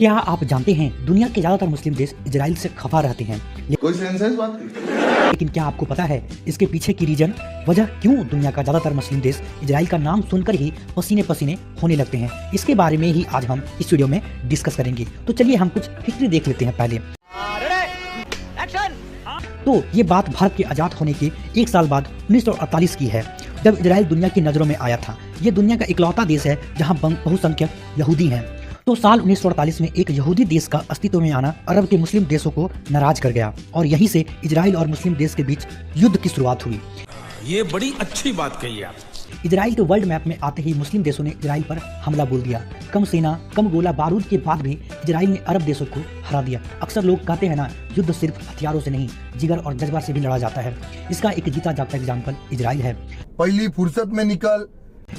क्या आप जानते हैं दुनिया के ज्यादातर मुस्लिम देश इजराइल से खफा रहते हैं, कोई सेंस है इस बात की? लेकिन क्या आपको पता है इसके पीछे की रीजन, वजह क्यों दुनिया का ज्यादातर मुस्लिम देश इजराइल का नाम सुनकर ही पसीने पसीने होने लगते हैं? इसके बारे में ही आज हम इस वीडियो में डिस्कस करेंगे। तो चलिए हम कुछ हिस्ट्री देख लेते हैं पहले। तो ये बात भारत के आजाद होने के एक साल बाद 1948 की है, जब इजराइल दुनिया की नजरों में आया था। ये दुनिया का इकलौता देश है जहाँ बहुसंख्यक यहूदी हैं। तो साल 1948 में एक यहूदी देश का अस्तित्व में आना अरब के मुस्लिम देशों को नाराज कर गया और यहीं से इजराइल और मुस्लिम देश के बीच युद्ध की शुरुआत हुई। ये बड़ी अच्छी बात कही आप। इजराइल के वर्ल्ड मैप में आते ही मुस्लिम देशों ने इजराइल पर हमला बोल दिया। कम सेना, कम गोला बारूद के बाद भी इजराइल ने अरब देशों को हरा दिया। अक्सर लोग कहते हैं ना, युद्ध सिर्फ हथियारों से नहीं, जिगर और जज्बा से भी लड़ा जाता है। इसका एक जीता जागता एग्जाम्पल इजराइल है। पहली फुर्सत में निकल।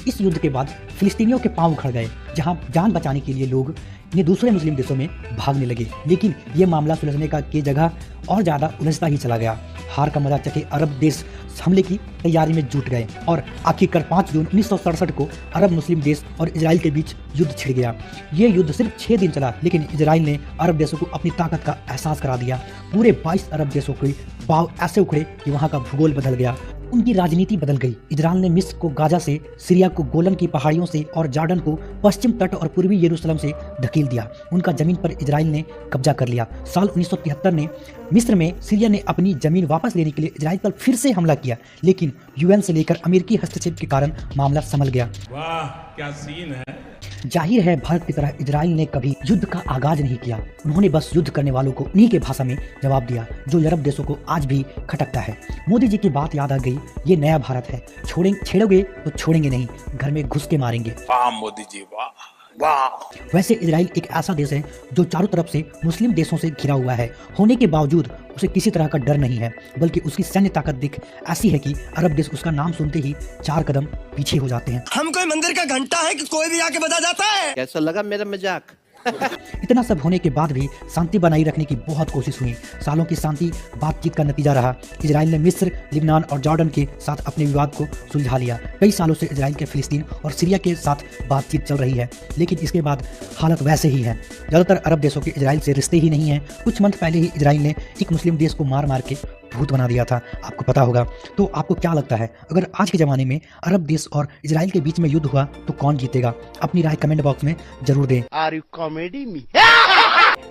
इस युद्ध के बाद फिलिस्तीनियों के पांव उखड़ गए, जहां जान बचाने के लिए लोग ने दूसरे मुस्लिम देशों में भागने लगे। लेकिन ये मामला सुलझने का के जगह और ज्यादा उलझता ही चला गया। हार का मजा चखे अरब देश हमले की तैयारी में जुट गए और आखिरकार 5 जून 1967 को अरब मुस्लिम देश और इजराइल के बीच युद्ध छिड़ गया। ये युद्ध सिर्फ 6 दिन चला, लेकिन इजराइल ने अरब देशों को अपनी ताकत का एहसास करा दिया। पूरे 22 अरब देशों के पांव ऐसे उखड़े कि वहाँ का भूगोल बदल गया, उनकी राजनीति बदल गई। इजराइल ने मिस्र को गाजा से, सीरिया को गोलन की पहाड़ियों से और जॉर्डन को पश्चिम तट और पूर्वी यरूशलेम से धकेल दिया। उनका जमीन पर इजराइल ने कब्जा कर लिया। साल 1973 में मिस्र में सीरिया ने अपनी जमीन वापस लेने के लिए इजराइल पर फिर से हमला किया, लेकिन यूएन से लेकर अमेरिकी हस्तक्षेप के कारण मामला संभल गया। वाह क्या सीन है। जाहिर है भारत की तरह इजराइल ने कभी युद्ध का आगाज नहीं किया। उन्होंने बस युद्ध करने वालों को उन्हीं के भाषा में जवाब दिया, जो अरब देशों को आज भी खटकता है। मोदी जी की बात याद आ गई, ये नया भारत है, छेड़ोगे तो छोड़ेंगे नहीं, घर में घुस के मारेंगे। वाह मोदी जी, वाह वाह। वैसे इजराइल एक ऐसा देश है जो चारों तरफ से मुस्लिम देशों से घिरा हुआ है। होने के बावजूद उसे किसी तरह का डर नहीं है, बल्कि उसकी सैन्य ताकत दिख ऐसी है कि अरब देश उसका नाम सुनते ही 4 कदम पीछे हो जाते हैं। हम कोई मंदिर का घंटा है कि कोई भी आके बजा जाता है। कैसा लगा मेरा मजाक? इतना सब होने के बाद भी शांति बनाई रखने की बहुत कोशिश हुई। सालों की शांति बातचीत का नतीजा रहा। इजराइल ने मिस्र, लिबनान और जॉर्डन के साथ अपने विवाद को सुलझा लिया। कई सालों से इजराइल के फिलिस्तीन और सीरिया के साथ बातचीत चल रही है, लेकिन इसके बाद हालत वैसे ही है। ज़्यादातर अरब देशों के इजराइल से रिश्ते ही नहीं हैं। कुछ मंथ पहले ही इजराइल ने एक मुस्लिम देश को मार मार के भूत बना दिया था, आपको पता होगा। तो आपको क्या लगता है, अगर आज के ज़माने में अरब देश और इजराइल के बीच में युद्ध हुआ तो कौन जीतेगा? अपनी राय कमेंट बॉक्स में जरूर दें। Are you comedy me?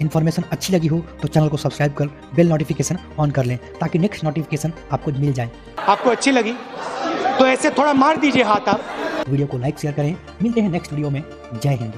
Information अच्छी लगी हो तो चैनल को सब्सक्राइब कर बेल नोटिफिकेशन ऑन कर लें, ताकि नेक्स्ट नोटिफिकेशन आपको मिल जाए। आपको अच्छी लगी तो ऐसे थोड़ा मार दीजिए हाथ आप। वीडियो को लाइक शेयर करें। मिलते हैं नेक्स्ट वीडियो में। जय हिंद।